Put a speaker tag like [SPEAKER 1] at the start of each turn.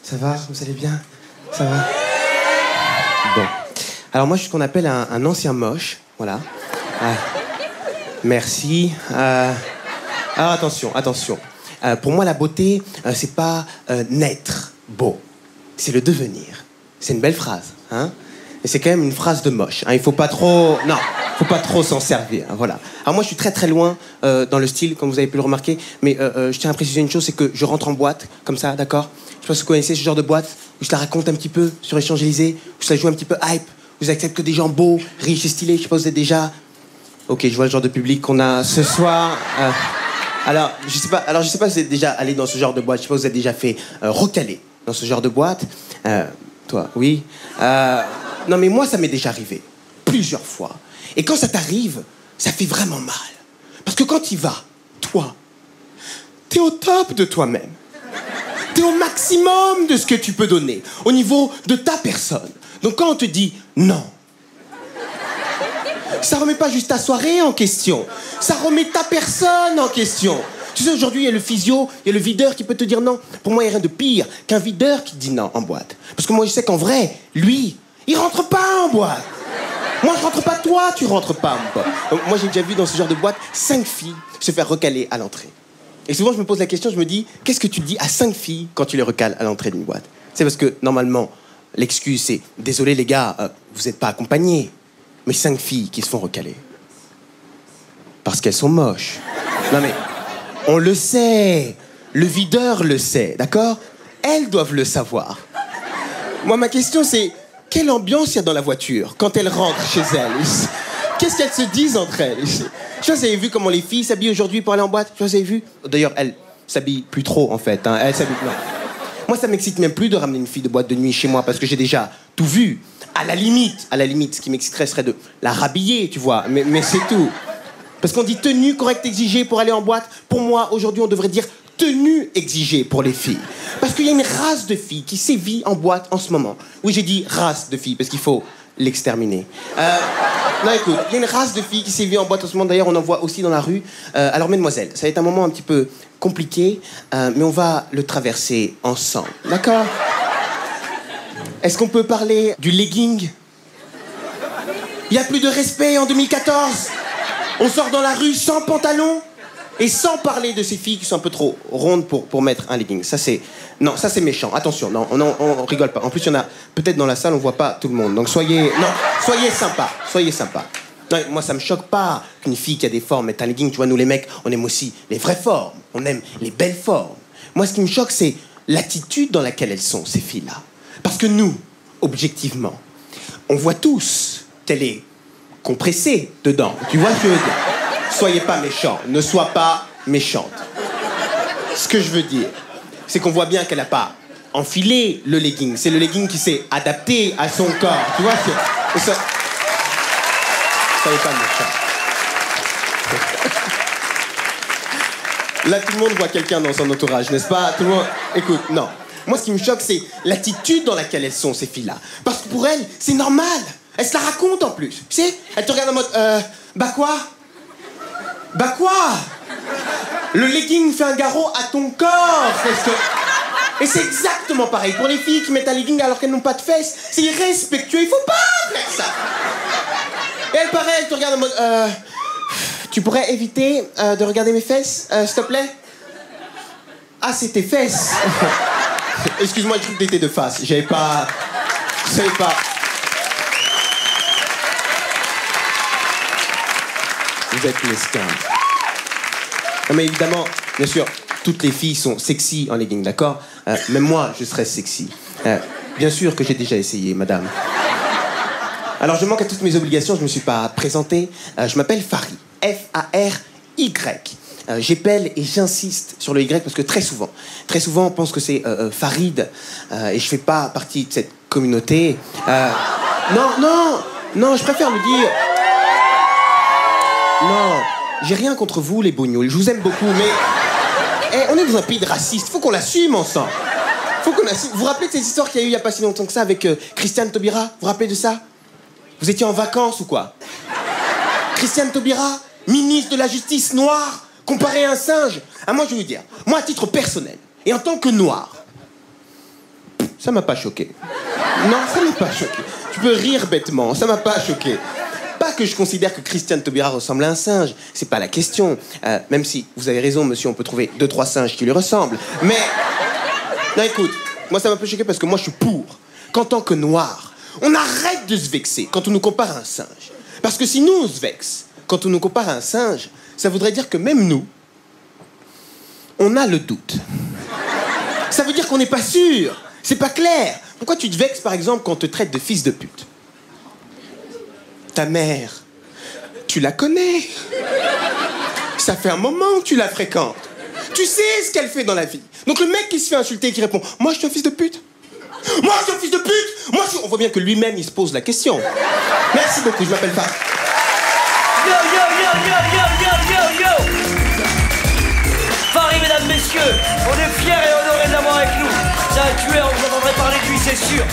[SPEAKER 1] Ça va? Vous allez bien? Ça va? Bon. Alors moi, je suis ce qu'on appelle un ancien moche. Voilà. Merci. Alors attention. Pour moi, la beauté, c'est pas naître beau. C'est le devenir. C'est une belle phrase, hein? Et c'est quand même une phrase de moche. Hein. Il faut pas trop... Non, faut pas trop s'en servir. Hein, voilà. Alors moi, je suis très très loin dans le style, comme vous avez pu le remarquer. Mais je tiens à préciser une chose, c'est que je rentre en boîte, comme ça, d'accord? Je sais pas si vous connaissez ce genre de boîte, où je la raconte un petit peu sur les Champs-Élysées, où je la joue un petit peu hype, où je accepte que des gens beaux, riches et stylés. Je sais pas, vous êtes déjà... Ok, je vois le genre de public qu'on a ce soir. Alors, je sais pas si vous êtes déjà allé dans ce genre de boîte. Je sais pas si vous êtes déjà fait recaler dans ce genre de boîte. Toi, oui. Non, mais moi, ça m'est déjà arrivé. Plusieurs fois. Et quand ça t'arrive, ça fait vraiment mal. Parce que quand tu y vas, toi, t'es au top de toi-même. T'es au maximum de ce que tu peux donner, au niveau de ta personne. Donc quand on te dit non, ça remet pas juste ta soirée en question. Ça remet ta personne en question. Tu sais, aujourd'hui, il y a le physio, il y a le videur qui peut te dire non. Pour moi, il n'y a rien de pire qu'un videur qui dit non en boîte. Parce que moi, je sais qu'en vrai, lui, il rentre pas en boîte. Moi, je rentre pas, toi, tu rentres pas en boîte. Donc, moi, j'ai déjà vu dans ce genre de boîte 5 filles se faire recaler à l'entrée. Et souvent, je me pose la question, je me dis, qu'est-ce que tu dis à 5 filles quand tu les recales à l'entrée d'une boîte? C'est parce que, normalement, l'excuse, c'est « Désolé, les gars, vous n'êtes pas accompagnés. » Mais 5 filles qui se font recaler. Parce qu'elles sont moches. Non mais, on le sait. Le videur le sait, d'accord? Elles doivent le savoir. Moi, ma question, c'est... Quelle ambiance il y a dans la voiture quand elles rentrent chez elles? Qu'est-ce qu'elles se disent entre elles? Je sais pas, vous avez vu comment les filles s'habillent aujourd'hui pour aller en boîte? Vous avez vu? D'ailleurs, elles s'habillent plus trop, en fait. Hein. Elles s'habillent... Non. Moi, ça m'excite même plus de ramener une fille de boîte de nuit chez moi parce que j'ai déjà tout vu. À la limite, ce qui m'exciterait serait de la rhabiller, tu vois. Mais c'est tout. Parce qu'on dit tenue correcte exigée pour aller en boîte. Pour moi, aujourd'hui, on devrait dire tenue exigée pour les filles. Parce qu'il y a une race de filles qui sévit en boîte en ce moment. Oui, j'ai dit race de filles parce qu'il faut l'exterminer. Non, écoute, il y a une race de filles qui sévit en boîte en ce moment. D'ailleurs, on en voit aussi dans la rue. Alors, mesdemoiselles, ça va être un moment un petit peu compliqué, mais on va le traverser ensemble. D'accord? Est-ce qu'on peut parler du legging? Il n'y a plus de respect en 2014. On sort dans la rue sans pantalon et sans parler de ces filles qui sont un peu trop rondes pour mettre un legging. Ça, c'est... Non, ça, c'est méchant. Attention, non, on rigole pas. En plus, il y en a... Peut-être dans la salle, on voit pas tout le monde. Donc, soyez... Non, soyez sympa. Soyez sympa. Non, moi, ça me choque pas qu'une fille qui a des formes mette un legging. Tu vois, nous, les mecs, on aime aussi les vraies formes. On aime les belles formes. Moi, ce qui me choque, c'est l'attitude dans laquelle elles sont, ces filles-là. Parce que nous, objectivement, on voit tous qu'elle est compressée dedans. Tu vois ce que je veux dire? Soyez pas méchants. Ne sois pas méchante. Ce que je veux dire, c'est qu'on voit bien qu'elle n'a pas enfilé le legging. C'est le legging qui s'est adapté à son corps. Tu vois ce... Soyez pas méchants. Là, tout le monde voit quelqu'un dans son entourage, n'est-ce pas? Tout le monde... Écoute, non. Moi, ce qui me choque, c'est l'attitude dans laquelle elles sont, ces filles-là. Parce que pour elles, c'est normal. Elles se la racontent, en plus. Tu sais, elles te regardent en mode... Bah quoi? Bah quoi? Le legging fait un garrot à ton corps. Et c'est exactement pareil pour les filles qui mettent un legging alors qu'elles n'ont pas de fesses. C'est irrespectueux, il faut pas faire ça. Et elles, pareil, elles te regardent en mode... Tu pourrais éviter de regarder mes fesses, s'il te plaît? Ah, c'est tes fesses. Excuse-moi, je trouve que t'étais de face. Je savais pas... Vous êtes mesquins. Non mais évidemment, bien sûr, toutes les filles sont sexy en legging, d'accord? Même moi, je serais sexy. Bien sûr que j'ai déjà essayé, madame. Alors, je manque à toutes mes obligations, je me suis pas présenté. Je m'appelle Fary. F-A-R-Y. J'épelle et j'insiste sur le Y parce que très souvent, on pense que c'est Farid et je fais pas partie de cette communauté. Non, je préfère le dire. Non, j'ai rien contre vous, les bougnoules. Je vous aime beaucoup, mais on est dans un pays de racistes. Faut qu'on l'assume ensemble. Faut qu'on assume. Vous vous rappelez de cette histoire qu'il y a eu il y a pas si longtemps que ça avec Christiane Taubira? Vous vous rappelez de ça? Vous étiez en vacances ou quoi? Christiane Taubira, ministre de la Justice noire, comparé à un singe. Ah, moi, je vais vous dire, moi, à titre personnel, et en tant que noir, Ça m'a pas choqué. Non, ça m'a pas choqué. Tu peux rire bêtement, ça m'a pas choqué. Pas que je considère que Christiane Taubira ressemble à un singe, c'est pas la question. Même si, vous avez raison, monsieur, on peut trouver 2-3 singes qui lui ressemblent. Mais, non, écoute, moi ça m'a pas choqué parce que moi je suis pour qu'en tant que noir, on arrête de se vexer quand on nous compare à un singe. Parce que si nous on se vexe quand on nous compare à un singe, ça voudrait dire que même nous, on a le doute. Ça veut dire qu'on n'est pas sûr. C'est pas clair. Pourquoi tu te vexes, par exemple, quand on te traite de fils de pute? Ta mère, tu la connais. Ça fait un moment que tu la fréquentes. Tu sais ce qu'elle fait dans la vie. Donc le mec qui se fait insulter et qui répond « Moi, je suis un fils de pute. Moi, je suis un fils de pute. Moi, je suis... » On voit bien que lui-même, il se pose la question. Merci beaucoup, je m'appelle Fab.
[SPEAKER 2] Yo, yo, yo, yo, yo, yo, yo, yo. Paris, mesdames, messieurs, on est fiers et honorés de l'avoir avec nous. C'est un tueur, vous entendrez parler de lui, c'est sûr.